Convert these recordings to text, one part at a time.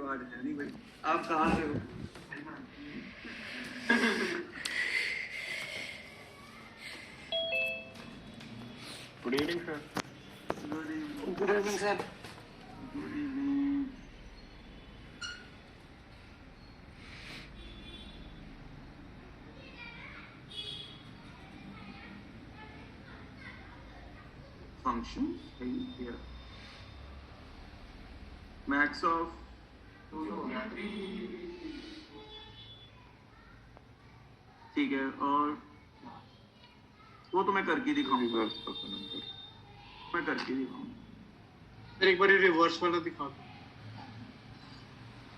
आवाज है नहीं भाई। आप कहाँ से हो? Good evening sir. Good evening. Good evening sir. Good evening. Function here. Max of ठीक है, और वो तो मैं करके दिखाऊंगा। मैं करके दिखाऊंगा। सर एक बार रिवर्स वाला दिखा दो।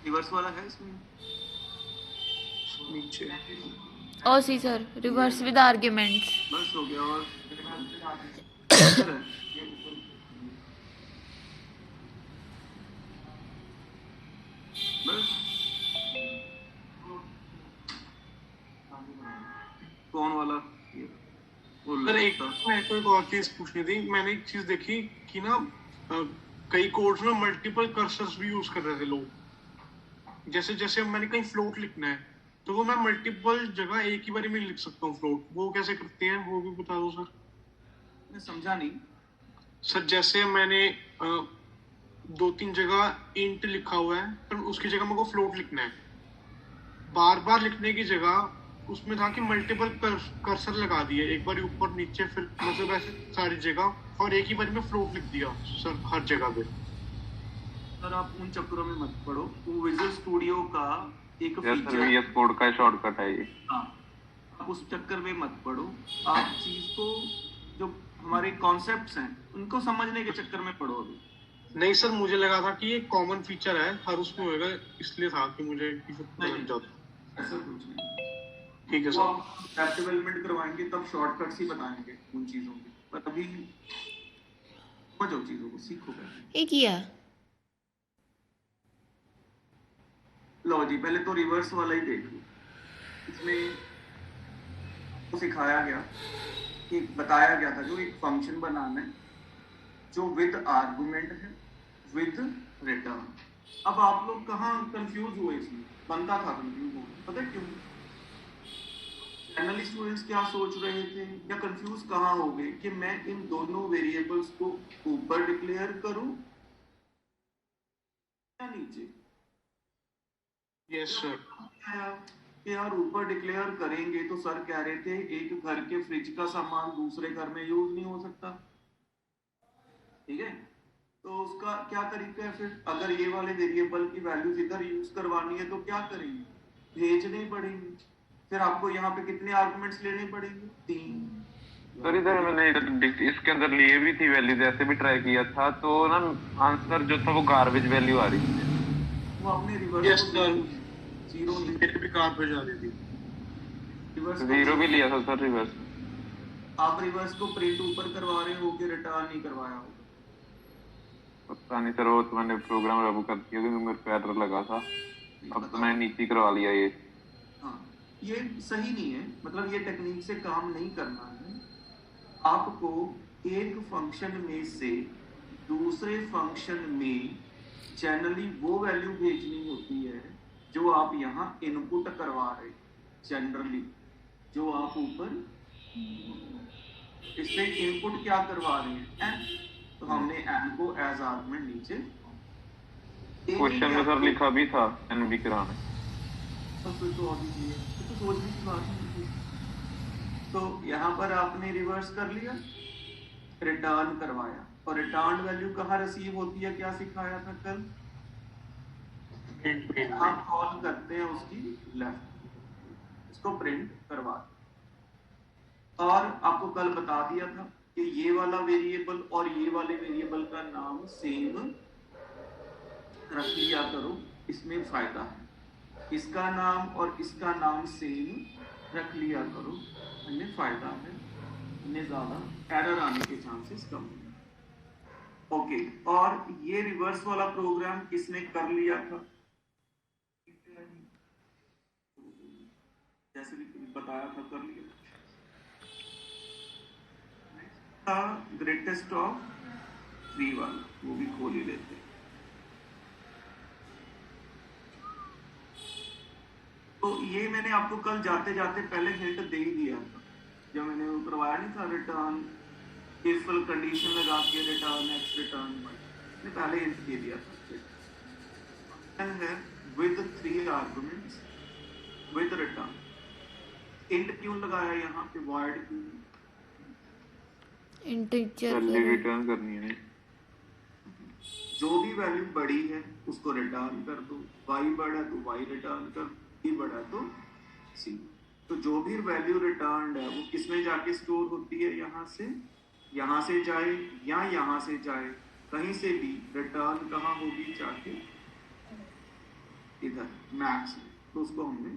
रिवर्स वाला है इसमें नीचे। ओ सी सर, रिवर्स विद आर्ग्यूमेंट्स। बस हो गया। और बस कौन वाला? सर एक मैं को एक और चीज पूछनी थी। मैंने एक चीज देखी कि ना कई कोड्स में मल्टीपल कर्सर्स भी यूज कर रहे थे लोग। जैसे जैसे मैंने कहीं फ्लोट लिखना है तो वो मैं मल्टीपल जगह एक ही बार में लिख सकता हूँ फ्लोट। वो कैसे करते हैं वो भी बता दो सर। मैं समझा नहीं सर। जैसे मैंने 2-3 जगह इंट लिखा हुआ है पर उसकी जगह मेरे को फ्लोट लिखना है। बार बार लिखने की जगह उसमें था कि मल्टीपल कर्सर लगा दिए, एक बार ऊपर नीचे, फिर मतलब ऐसे सारी जगह, और एक ही बार में फ्लोट लिख दिया सर हर जगह पे। सर आप उन चक्करों में मत पड़ो। वो विजुअल स्टूडियो का एक फीचर है, VS कोड का शॉर्टकट है ये। हाँ, आप उस चक्कर में मत पड़ो। आप चीज को, जो हमारे कॉन्सेप्ट्स हैं उनको समझने के चक्कर में पड़ो अभी। नहीं सर, मुझे लगा था कि ये कॉमन फीचर है हर उसमें होएगा, इसलिए था कि मुझे नहीं, ऐसा कुछ नहीं। ठीक है सर। ऐप डेवलपमेंट करवाएंगे तब शॉर्टकट्स ही बताएंगे उन चीजों के, पर अभी समझो चीजों को, सीखो पहले। ये किया लो जी, पहले तो रिवर्स वाला ही देख लो। इसमें तो सिखाया गया, एक बताया गया था जो एक फंक्शन बनाना है जो विद आर्गुमेंट है, विद रिटर्न। अब आप लोग कहाँ कंफ्यूज हुए? इसमें बनता था कंफ्यूज हो, पता है क्यों? जनरल स्टूडेंट्स क्या सोच रहे थे या कंफ्यूज कहाँ हो गए कि मैं इन दोनों वेरिएबल्स को ऊपर डिक्लेयर करूं या नीचे? Yes sir. कि यार ऊपर डिक्लेयर करेंगे तो सर कह रहे थे एक घर के फ्रिज का सामान दूसरे घर में यूज नहीं हो सकता, ठीक है? तो उसका क्या तरीका है फिर? अगर ये वाले वेरिएबल की वैल्यूज इधर यूज करवानी है तो क्या करेंगे? भेजने पड़ेंगे। फिर आपको यहाँ पे कितने आर्गुमेंट्स लेने पड़ेंगे? 3। सर इधर मैंने इसके अंदर लिए भी थी वैल्यूज, ऐसे भी ट्राई किया था तो ना आंसर जो था वो गार्बेज वैल्यू आ रही थी। वो आपने रिवर्स जीरो मेरे भी कार पे जा रही थी। रिवर्स जीरो भी लिया था सर रिवर्स। आप रिवर्स को प्रिंट ऊपर करवा रहे हो कि रिटर्न नहीं करवाया होगा? पता नहीं सर, वो तो मैंने प्रोग्राम रब कर दिया क्योंकि मेरे को एरर लगा था। अब तो मैं नीचे करवा लिया ये। हाँ, ये सही नहीं है, मतलब ये टेक्निक से काम नहीं करना है। आपको एक फंक्शन में से दूसरे फंक्शन में जनरली वो वैल्यू भेजनी होती है जो आप यहाँ इनपुट करवा रहे। जनरली जो आप ऊपर इसमें इनपुट क्या करवा रहे हैं, n, तो हमने n को एज आर्गुमेंट नीचे। क्वेश्चन में सर लिखा भी था NB कराने। तो सोचने की बात नहीं। तो यहाँ पर आपने रिवर्स कर लिया, रिटर्न करवाया, और रिटर्न वैल्यू कहाँ रिसीव होती है? क्या सिखाया था कल? आप कॉल करते हैं उसकी लेफ्ट, इसको प्रिंट करवा। और आपको कल बता दिया था कि ये वाला वेरिएबल और ये वाले वेरिएबल का नाम सेम रख लिया करो, इसमें फायदा है। इसका नाम और इसका नाम सेम रख लिया करो, इनमें फायदा है, इनमें ज्यादा एरर आने के चांसेस कम है। ओके, और ये रिवर्स वाला प्रोग्राम किसने कर लिया था? जैसे बताया था, कर लिया। ग्रेटेस्ट ऑफ 3 वाला वो भी खोल ही लेते हैं। ये मैंने आपको कल जाते जाते पहले हिंट दे ही दिया था, जब मैंने वो करवाया नहीं था रिटर्न केसफुल कंडीशन लगा के रिटर्न एक्स रिटर्न मैंने पहले हिंट दे दिया था है with 3 arguments with return. Int क्यों लगाया यहाँ पे, वॉइड क्यों? इंटीजर वैल्यू रिटर्न करनी है। जो भी वैल्यू बड़ी है उसको रिटर्न कर दो, y बड़ा तो y रिटर्न कर, c बड़ा तो c। तो जो भी वैल्यू रिटर्न है वो किसमें जाके स्टोर होती है, यहाँ से जाए या यहाँ से जाए, कहीं से भी रिटर्न कहाँ होगी, जाके इधर मैक्स में। तो उसको हमने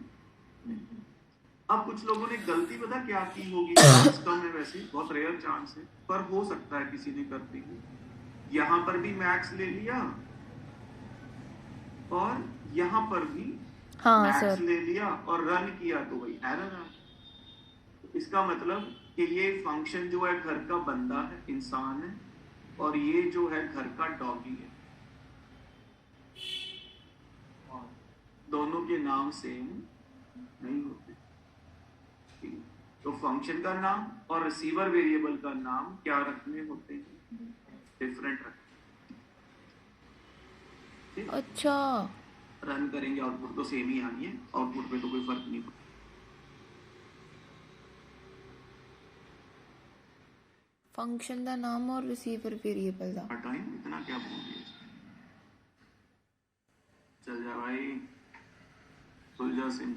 अब कुछ लोगों ने गलती पता क्या की होगी, चांस कम है वैसे, बहुत रेयर चांस है पर हो सकता है किसी ने कर दी हो। यहाँ पर भी मैक्स ले लिया और यहाँ पर भी मैक्स ले लिया और रन किया तो वही एरर है। तो इसका मतलब कि ये फंक्शन जो है घर का बंदा है, इंसान है, और ये जो है घर का डॉगी है, दोनों के नाम सेम नहीं होते। तो फंक्शन का नाम और रिसीवर वेरिएबल का नाम क्या रखने होते हैं, डिफरेंट रखने। अच्छा, रन करेंगे आउटपुट तो सेम ही आनी है, आउटपुट पे तो कोई फर्क नहीं पड़ता। फंक्शन का नाम और रिसीवर वेरिएबल का टाइम इतना क्या बोल दिया, चल जा भाई, खुल जा सिम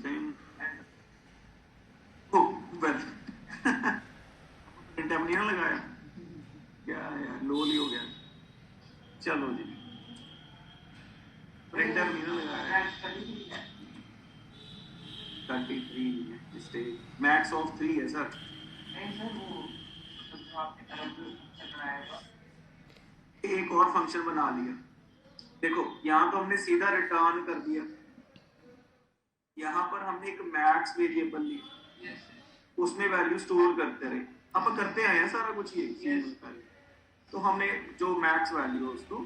ओ वेल टाइम नहीं लगाया क्या यार, लोल ही हो गया। चलो जी, प्रिंटर नहीं लगाया, 33 स्टेज मैक्स ऑफ 3 है सर। एक और फंक्शन बना लिया, देखो यहाँ तो हमने सीधा रिटर्न कर दिया, यहाँ पर हमने एक मैक्स वेरिएबल लिया, उसमें वैल्यू स्टोर करते रहे, अब करते आए हैं सारा कुछ ये। तो हमने जो मैक्स वैल्यू है उसको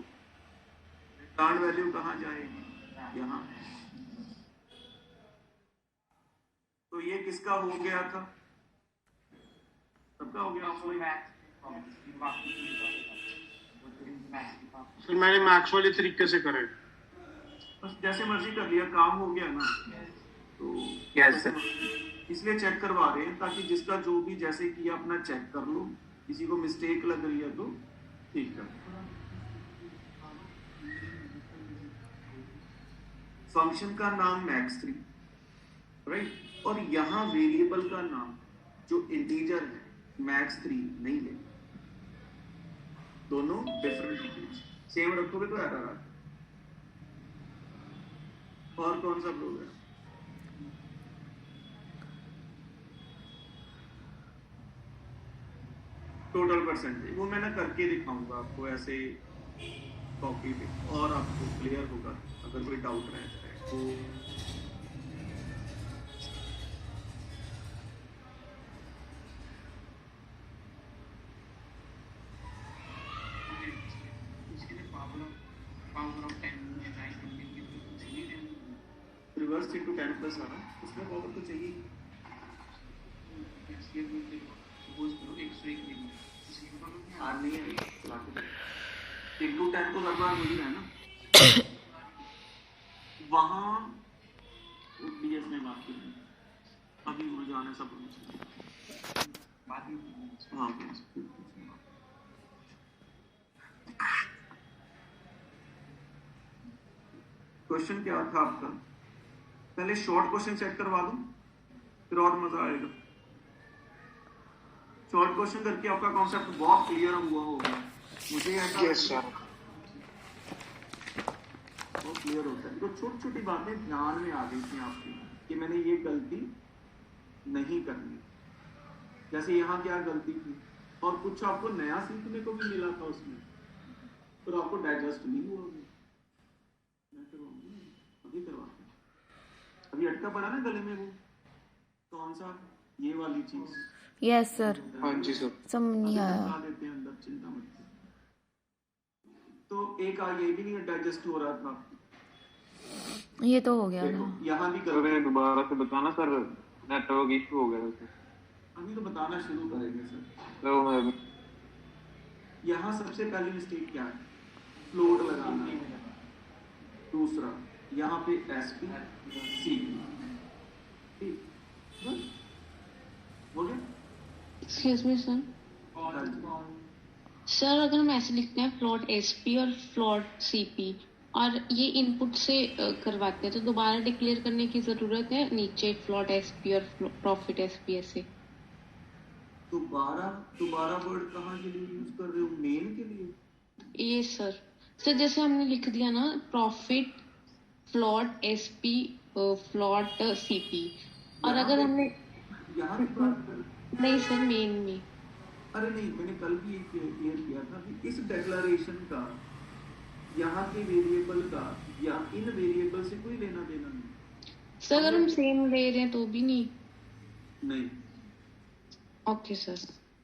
रिटर्न वैल्यू कहाँ जाएगी, यहाँ। तो ये किसका हो गया था, सबका हो गया। फिर मैंने मैक्स वाले तरीके से करे, बस जैसे मर्जी कर लिया, काम हो गया ना। तो यस इसलिए चेक करवा रहे हैं ताकि जिसका जो भी जैसे किया अपना चेक कर लो, किसी को मिस्टेक लग रही है तो ठीक है। फंक्शन का नाम max3 राइट, और यहाँ वेरिएबल का नाम जो इंटीजर है max3 नहीं लेना, दोनों डिफरेंट सेम रखोगे तो एरर आता। और कौन सा प्रोग्राम, टोटल परसेंटेज, वो मैं ना करके दिखाऊंगा आपको ऐसे कॉपी पे, और आपको क्लियर होगा अगर कोई डाउट रह जाए तो। रिवर्स इंटू 10 प्लस आ रहा, उसमें पावर तो चाहिए। नहीं है इंटू 10 तो हर बार वही है ना, वहाँ बीएस में बात की अभी रुझान है सब हाँ। क्वेश्चन क्या था आपका, पहले शॉर्ट क्वेश्चन चेक करवा दूं फिर और मजा आएगा। शॉर्ट क्वेश्चन करके आपका कॉन्सेप्ट बहुत क्लियर हुआ होगा, मुझे ऐसा बहुत क्लियर होता है। तो छोटी छोटी बातें ध्यान में आ गई थी आपकी कि मैंने ये गलती नहीं करनी, जैसे यहाँ क्या गलती थी और कुछ आपको नया सीखने को भी मिला था उसमें, फिर आपको डाइजेस्ट नहीं हुआ। अभी करवाते, अभी अटका पड़ा ना गले में, वो कौन सा, ये वाली चीज। यस सर, हाँ जी सर, समझ नहीं आया। देते हैं अंदर, चिंता मत। तो एक ये भी नहीं डाइजेस्ट हो रहा था, ये तो हो गया देखो था। यहाँ भी सर गलती, ये दोबारा से बताना सर, नेटवर्क इशू हो गया उसे। अभी तो बताना शुरू करेंगे सर। तो मैं यहाँ सबसे पहली मिस्टेक क्या है, फ्लोट लगाना है। दूसरा यहाँ पे एस पी सी पी, हो गया। एक्सक्यूज मी सर, सर अगर हम ऐसे लिखते हैं फ्लॉट एसपी और फ्लॉट सीपी और ये इनपुट से करवाते हैं, तो दोबारा डिक्लेयर करने की जरूरत है नीचे फ्लॉट एसपी और प्रॉफिट एसपी ऐसे? दोबारा दोबारा वर्ड कहाँ के लिए यूज कर रहे हो, मेन के लिए? ये सर जैसे हमने लिख दिया ना profit float SP float CP, और यहाँ अगर पे- हमने यहाँ की बात कर, नहीं सर मेन में, अरे नहीं, मैंने कल भी एक क्लियर किया था कि इस डेक्लरेशन का यहाँ के वेरिएबल का या इन वेरिएबल से कोई लेना देना नहीं। सर अगर हम सेम ले रहे हैं तो भी नहीं? नहीं, ओके सर।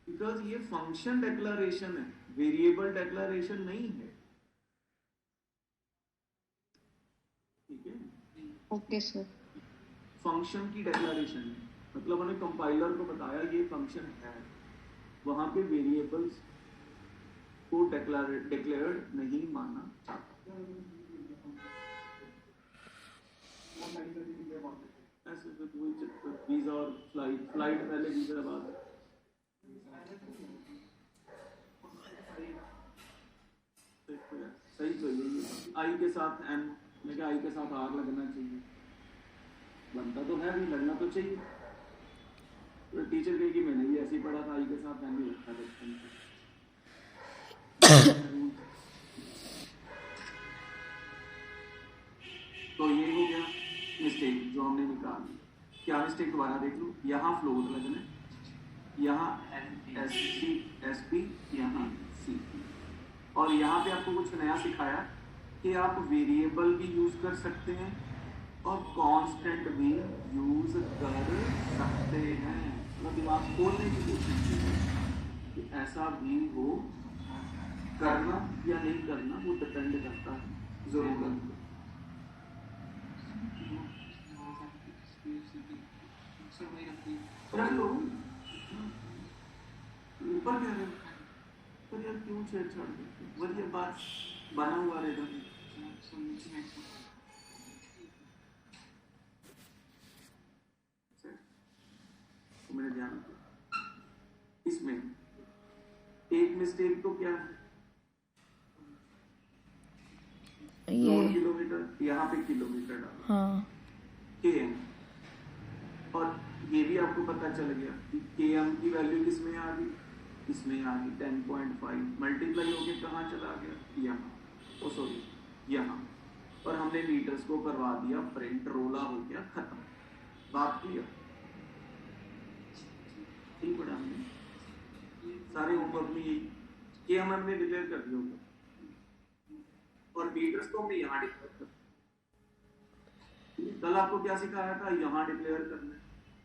बिकॉज ये फंक्शन डेक्लरेशन है, वेरिएबल डेक्लरेशन नहीं है। ठीक है, ओके सर। फंक्शन की डेक्लरेशन है, मतलब हमने कंपाइलर को बताया ये फंक्शन है, वहां पे वेरिएबल्स को डिक्लेयर्ड नहीं माना जाता। ऐसे तो कोई चक्कर, वीजा और फ्लाइट पहले, वीजा बाद। सही चाहिए ये, आई के साथ एम, मैं क्या आई के साथ आर लगना चाहिए, बनता तो है भी, लगना तो चाहिए। तो टीचर कहेगी मैंने भी ऐसे ही पढ़ा था, आई के साथ एम ही लगता बचपन से। तो ये हो गया मिस्टेक जो हमने निकाली। क्या मिस्टेक, दोबारा देख लो, यहाँ फ्लोट लगना है, यहाँ एस पी, यहाँ सी, और यहाँ पे आपको कुछ नया सिखाया कि आप वेरिएबल भी यूज कर सकते हैं और कांस्टेंट भी यूज कर सकते हैं। मतलब दिमाग खोलने की कोशिश की कि ऐसा भी हो, करना या नहीं करना वो डिपेंड करता है जरूरत पे। रख लो, ऊपर क्या है, पर यार क्यों छेड़छाड़ करते हो? बढ़िया बात बना हुआ रहेगा। तो मैंने ध्यान दिया इसमें एक मिस्टेक तो क्या है, ये 2 किलोमीटर, यहाँ पे किलोमीटर डाला हाँ km, और ये भी आपको पता चल गया कि km की वैल्यू किसमें आ गई, इसमें आ गई 10.5, मल्टीप्लाई होके कहाँ चला गया, यहाँ, ओ सॉरी यहाँ, और हमने मीटर्स को करवा दिया प्रिंट, रोला हो गया खत्म, बात किया। ठीक पढ़ा हमने, सारे होमवर्क में यही km हमने डिक्लेयर कर दिया होगा, और मीटर्स को हमने यहाँ डिक्लेयर कर। कल आपको क्या सिखाया था, यहाँ डिक्लेयर करना है,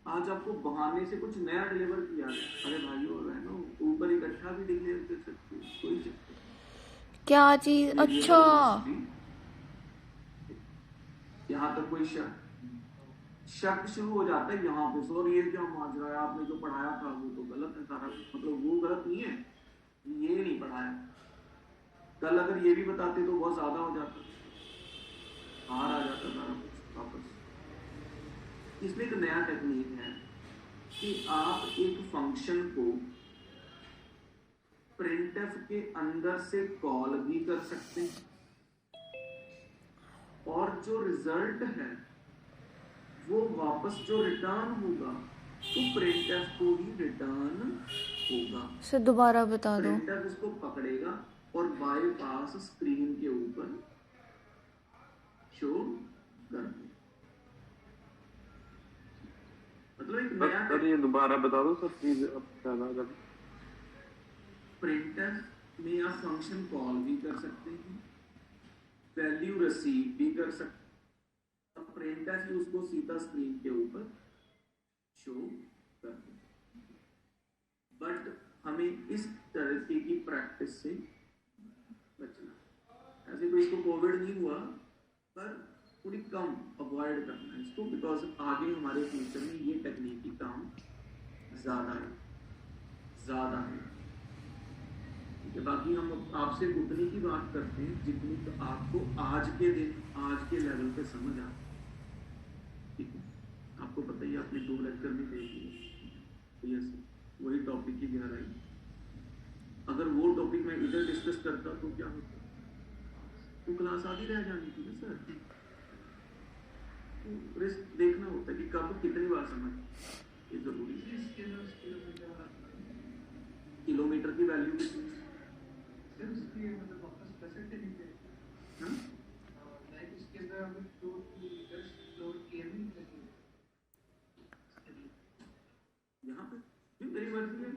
आज आपको बहाने से कुछ नया डिलीवर किया है। अरे भाइयों और बहनों, ऊपर इकट्ठा भी डिक्लेयर कर सकते हो, कोई चक्कर नहीं। क्या चीज, अच्छा यहाँ तक कोई शक शुरू हो जाता है यहाँ पे, सर ये क्या माजरा है, आपने जो पढ़ाया था वो तो गलत है सारा, मतलब वो गलत नहीं है, ये नहीं पढ़ाया। कल अगर ये भी बताते तो बहुत ज्यादा हो जाता, बाहर आ जाता सारा कुछ वापस। इसमें एक नया टेक्निक है कि आप एक फंक्शन को प्रिंटफ के अंदर से कॉल भी कर सकते हैं, और जो रिजल्ट है वो वापस जो रिटर्न होगा तो प्रिंटफ को ही रिटर्न होगा। सर दोबारा बता दो। प्रिंटफ उसको पकड़ेगा और बाईपास स्क्रीन के ऊपर शो कर देगा। मतलब एक नया सर ये दोबारा बता दो सर प्लीज, अब ज्यादा कर। प्रिंटफ में आप फंक्शन कॉल भी कर सकते हैं, वैल्यू रिसीव भी कर सकते हैं, प्रिंटफ ही उसको सीधा स्क्रीन के ऊपर शो कर देगा। बट हमें इस तरीके की प्रैक्टिस से बचना। ऐसे तो इसको कोविड नहीं हुआ, पर थोड़ी कम अवॉइड करना है इसको, बिकॉज आगे हमारे फ्यूचर में ये टेक्निक की काम ज़्यादा है। ठीक है, बाकी हम आपसे उतनी की बात करते हैं जितनी तो आपको आज के दिन आज के लेवल पे समझ आ। ठीक है, आपको पता ही आपने 2 लेक्चर भी देख लिए, तो यस वही टॉपिक की गहराई। अगर वो टॉपिक मैं इधर डिस्कस करता तो क्या होता, तो क्लास आधी रह जानी थी ना सर। तो रिस्क देखना होता है कि कब कितनी बार समझ, ये जरूरी है। किलोमीटर की वैल्यू कितनी है? हाँ? यहाँ पे मेरी मर्जी है,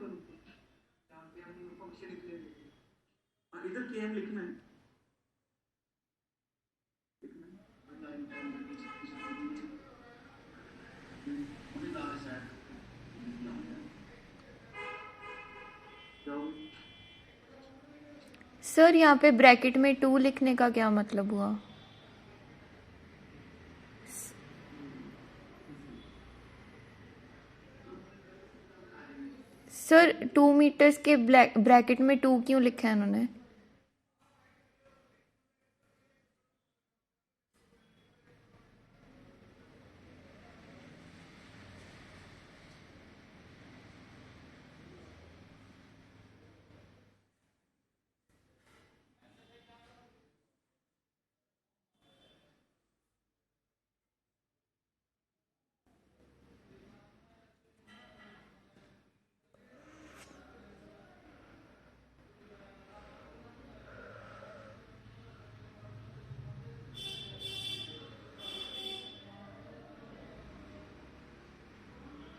इधर के एम लिखना है। सर यहाँ पे ब्रैकेट में 2 लिखने का क्या मतलब हुआ? सर 2 मीटर्स के ब्रैकेट में 2 क्यों लिखा है उन्होंने?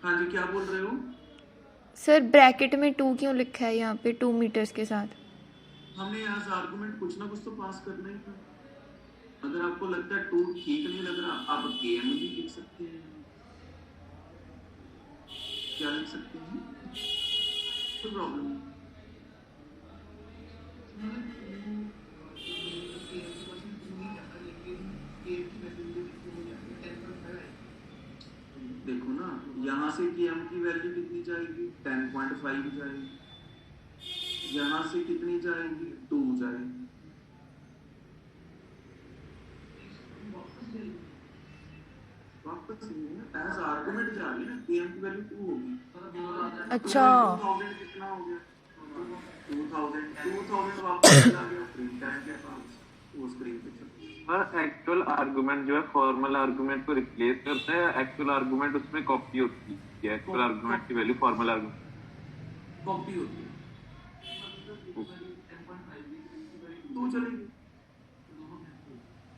हाँ जी, क्या बोल रहे हो? सर ब्रैकेट में 2 क्यों लिखा है यहाँ पे 2 मीटर्स के साथ? हमें एज आर्गुमेंट कुछ ना कुछ तो पास करना ही था। अगर आपको लगता है 2 ठीक नहीं लग रहा, आप गेम भी लिख सकते हैं। क्या लिख सकते हैं? कोई प्रॉब्लम नहीं। देखो ना, यहाँ से की एम की वैल्यू कितनी जाएगी? 10.5 जाएगी। यहाँ से कितनी जाएगी? 2 जाएगी। वापस एज आर्गुमेंट जा रही है ना, के एम की वैल्यू 2 होगी। अच्छा 2000 कितना हो गया? 2000 वापस चला गया प्रिंट टाइम के पास, वो स्क्रीन पे चल। पर एक्चुअल आर्गुमेंट जो है फॉर्मल आर्गुमेंट को रिप्लेस करता है, एक्चुअल आर्गुमेंट उसमें कॉपी होती है। एक्चुअल आर्गुमेंट की वैल्यू फॉर्मल आर्गुमेंट कॉपी होती है। 2 चलेगी।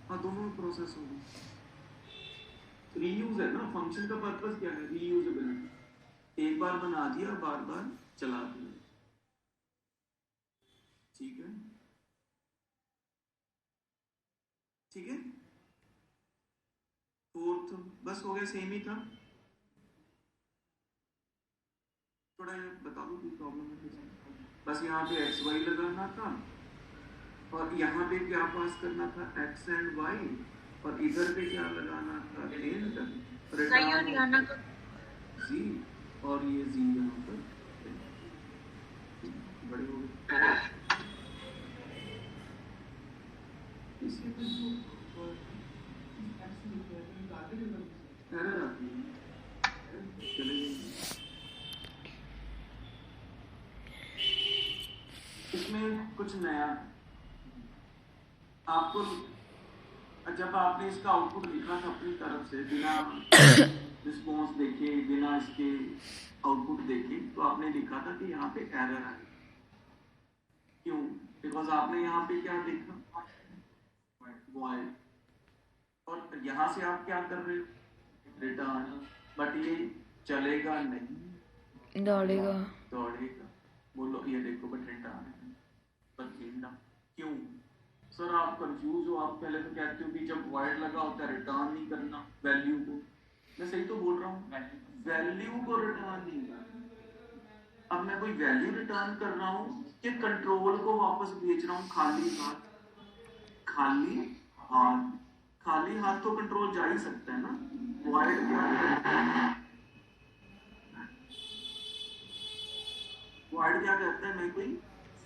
हाँ, दोनों में प्रोसेस होगी। रीयूज है ना, फंक्शन का पर्पस क्या है? रीयूजेबिलिटी। एक बार बना दिया, बार बार चला दिया। ठीक है, ठीक है। फोर्थ बस हो गया, सेम ही था। थोड़ा ये बता दो कोई प्रॉब्लम है? बस यहाँ पे एक्स वाई लगाना था, और यहाँ पे क्या पास करना था? एक्स एंड वाई, और इधर पे क्या लगाना था? एंड रिटर्न जी, और ये जी यहाँ पर बड़े हो गए। एरर आती है, चलिए इसमें कुछ नया आपको, जब आपने इसका आउटपुट लिखा था अपनी तरफ से बिना रिस्पॉन्स देखे, बिना इसके आउटपुट देखे, तो आपने लिखा था कि यहाँ पे एरर आई। क्यों? बिकॉज आपने यहाँ पे क्या देखा? वॉइड, और यहाँ से आप क्या कर रहे हो? रिटर्न। बट ये चलेगा नहीं, दौड़ेगा। बोलो ये देखो, बट रिटर्न, बट हिंडा। क्यों सर आप कंफ्यूज हो? आप पहले तो कहते हो कि जब वॉइड लगा होता है रिटर्न नहीं करना वैल्यू को। मैं सही तो बोल रहा हूँ? वैल्यू को रिटर्न नहीं करना। अब मैं कोई वैल्यू रिटर्न कर रहा हूँ कि कंट्रोल को वापस भेज रहा हूँ खाली हाथ? खाली हाथ, खाली हाथ तो कंट्रोल जा ही सकता है ना। वॉइड क्या कहता है? वॉइड क्या कहता है? मैं कोई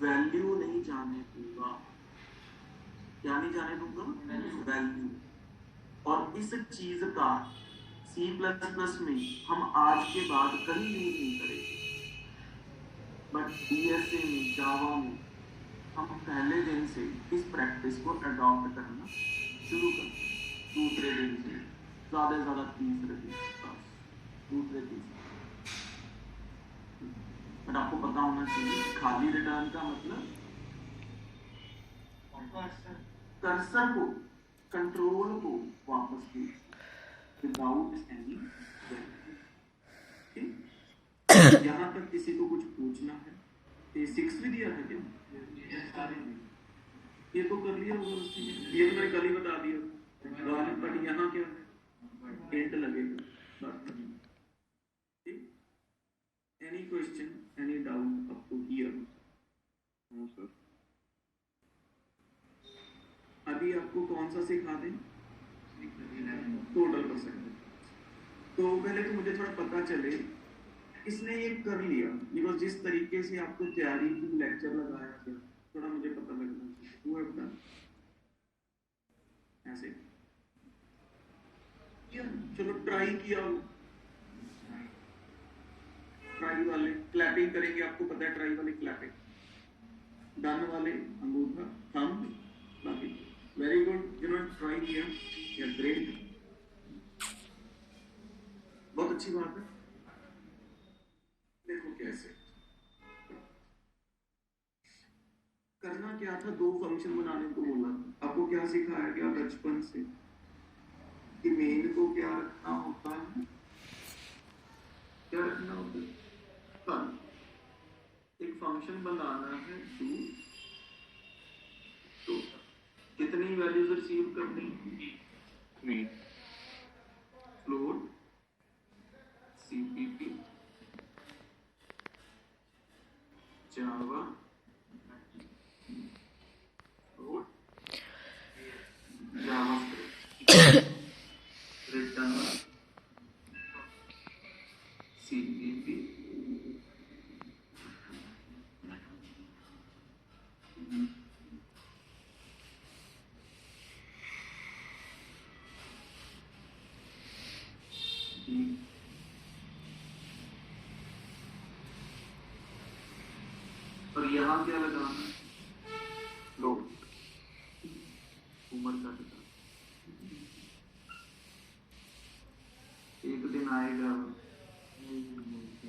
वैल्यू नहीं जाने दूंगा। क्या नहीं जाने दूंगा? वैल्यू। और इस चीज का C++ में हम आज के बाद कहीं यूज नहीं करेंगे, बट DSA में, जावा में हम पहले दिन से इस प्रैक्टिस को अडॉप्ट करना शुरू करते हैं। दूसरे दिन से ज्यादा से ज्यादा तीसरे दिन, दूसरे तीसरे। बट आपको पता होना चाहिए खाली रिटर्न का मतलब कर्सर को, कंट्रोल को वापस कीजिए विदाउट एनी वैल्यू। यहाँ तक किसी को कुछ पूछना है? ये 6 भी दिया था क्या? ये तो कर लिया होगा उसने, ये तो मैंने कल ही बता दिया। बट यहाँ क्या है? एंड लगेगा। Any question, any doubt up to here? No sir. अभी आपको कौन सा सिखा दें? Total percent. तो पहले तो मुझे थोड़ा पता चले इसने ये कर लिया, बिकॉज जिस तरीके से आपको तैयारी की लेक्चर लगाया गया, थोड़ा मुझे पता लगना चाहिए। वो है बता ऐसे किया, चलो ट्राई किया। ट्राई वाले क्लैपिंग करेंगे, आपको पता है ट्राई वाले क्लैपिंग। डन वाले अंगूठा, थंब, बाकी वेरी गुड। जिन्होंने ट्राई किया, या ग्रेट, बहुत अच्छी बात है। देखो कैसे करना क्या था, 2 फंक्शन बनाने को बोला था। आपको क्या सिखाया गया बचपन से कि मेन को क्या रखना होता है, क्या रखना होता है? एक फंक्शन बनाना है टू, तो कितनी वैल्यूज रिसीव करनी? 3। फ्लोट, CPP, जावा, जावास्क्रिप्ट, रिटर्न, CPP, और यहाँ क्या लगाना? लोड, उम्र का टका। एक दिन आएगा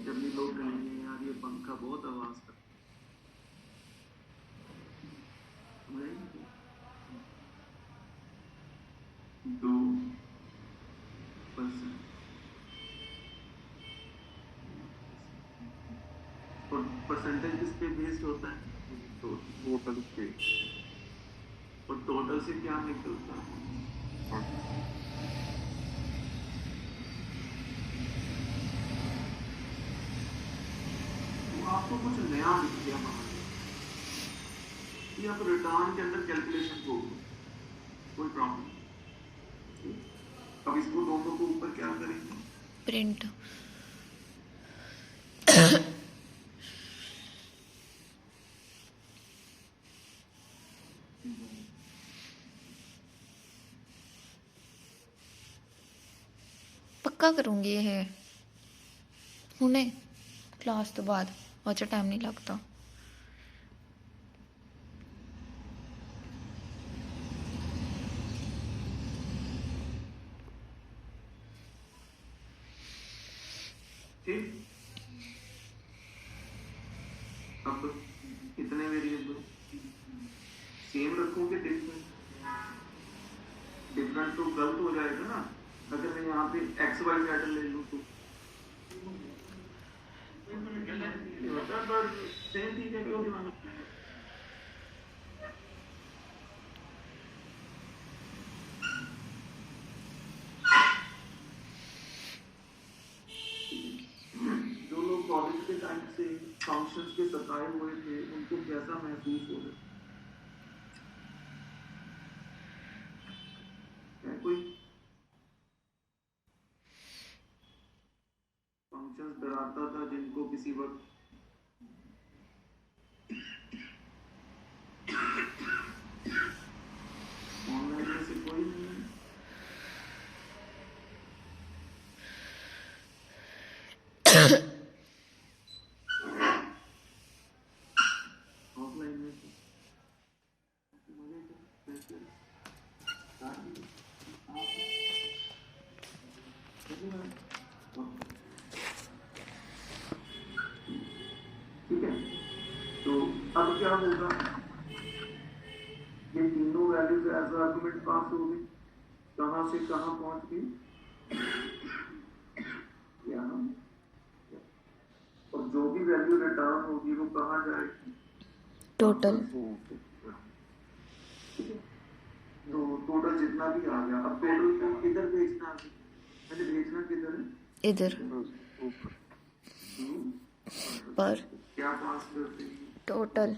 जब भी लोग कहेंगे यार ये पंखा बहुत आवाज करता है। 2% और परसेंटेज किस पे बेस्ड होता है? तो टोटल पे। और टोटल से क्या निकलता है? तो आपको कुछ नया दिख गया हमारे, ये आप रिटर्न के अंदर कैलकुलेशन हो, कोई प्रॉब्लम। अब इसको दोनों को ऊपर क्या करेंगे? प्रिंट। पक्का करूँगी ये हुणे क्लास तो बाद, अच्छा टाइम नहीं लगता। ठीक, अब कितने वेरिएबल सेम रखोगे? डिफरेंट, डिफरेंट तो गलत हो जाएगा ना। अगर मैं यहाँ पे XYZ ले लूँ तो सेम चीज है, क्यों दिमाग? जो लोग कॉलेज के टाइम से फंक्शंस के सताए हुए थे, उनको कैसा महसूस हो रहा है? कोई किसी वक्त ऑनलाइन में से कोई नहीं है? ऑफलाइन में से ठीक है, तो अब क्या होगा, ये तीनों वैल्यूज एज आर्गुमेंट पास हो गई, कहां से कहां पहुंच गई, यहाँ, और जो भी वैल्यू रिटर्न होगी वो कहां जाएगी, टोटल। ठीक है, तो टोटल जितना भी आ गया, अब टोटल को किधर भेजना है, पहले भेजना किधर है, इधर पर क्या पास करते हैं, टोटल।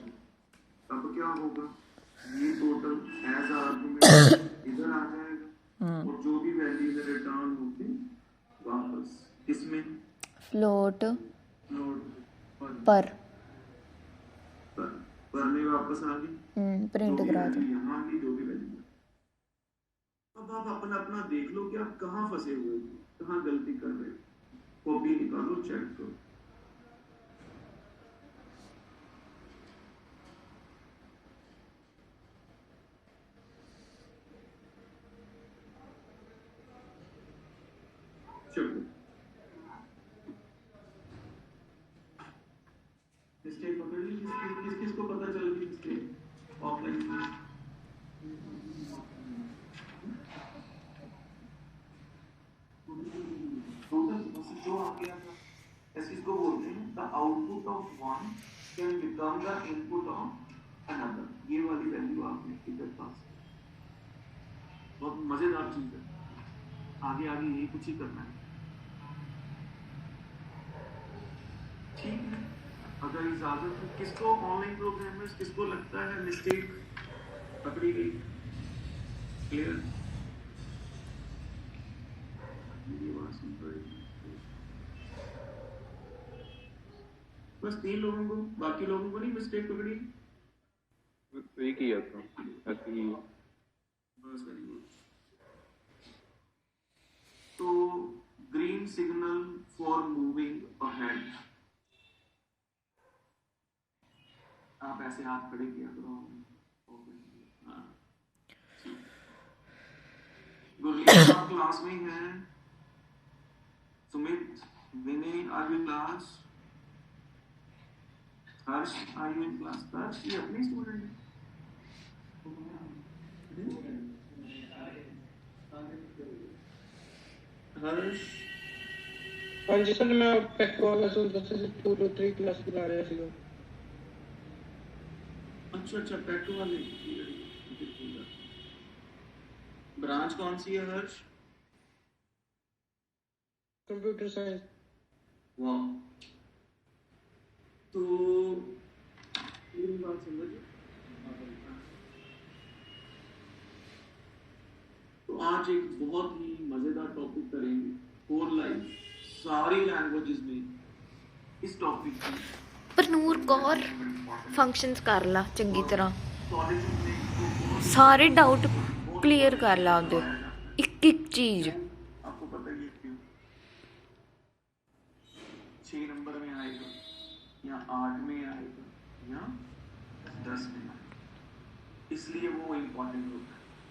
अब क्या होगा, ये टोटल एज आर्गुमेंट इधर आ जाएगा, और जो भी वैल्यू है रिटर्न होके वापस इसमें फ्लोट फ्लोट पर पर में वापस आ गई, प्रिंट जो भी करा दो। वैल्यू यहाँ की जो भी वैल्यू, अब आप अपना अपना देख लो कि आप कहाँ फंसे हुए हो, कहाँ गलती कर रहे हो, कॉपी निकालो, चेक करो। चलो मिस्टेक पकड़ ली, किस किस को पता चल गई मिस्टेक ऑफलाइन में, टोटल बस जो आ गया था, ऐसे इसको बोलते हैं the output of one can become the input of another, ये वाली वैल्यू आपने इधर पास, बहुत मजेदार चीज है, आगे आगे यही कुछ ही करना है, ठीक है। अगर इजाजत है, किसको ऑनलाइन प्रोग्रामर्स किसको लगता है मिस्टेक पकड़ी गई, क्लियर, बस 3 लोगों को, बाकी लोगों को नहीं मिस्टेक पकड़ी, वही किया था ऐसे ही। बस वेरी गुड। तो green signal for moving ahead, आप ऐसे हाथ खड़े किया करो, गुरलीन आप क्लास में हैं, Sumit, Vinay are you class, Harsh are you in class, Harsh ये अपने स्टूडेंट है, हर्ष हाँ जी सर, मैं पैको वाला से 10 से 2 to 3 क्लास बुला रहा है। अच्छा पैटो वाले, ब्रांच कौन सी है हर्ष, कंप्यूटर साइंस। वाह, तो मेरी बात समझ, तो आज एक बहुत ही मजेदार टॉपिक करेंगे, 4 लाइन सारी लैंग्वेजेस में इस टॉपिक की, पर नूर कौर फंक्शंस कर ला चंगी तरह, कॉलेज में सारे डाउट क्लियर कर ला उधर, एक एक चीज। आपको पता ही है क्यों, 6 नंबर में आएगा या 8 में आएगा या 10 में आएगा, इसलिए वो इम्पोर्टेंट होता है।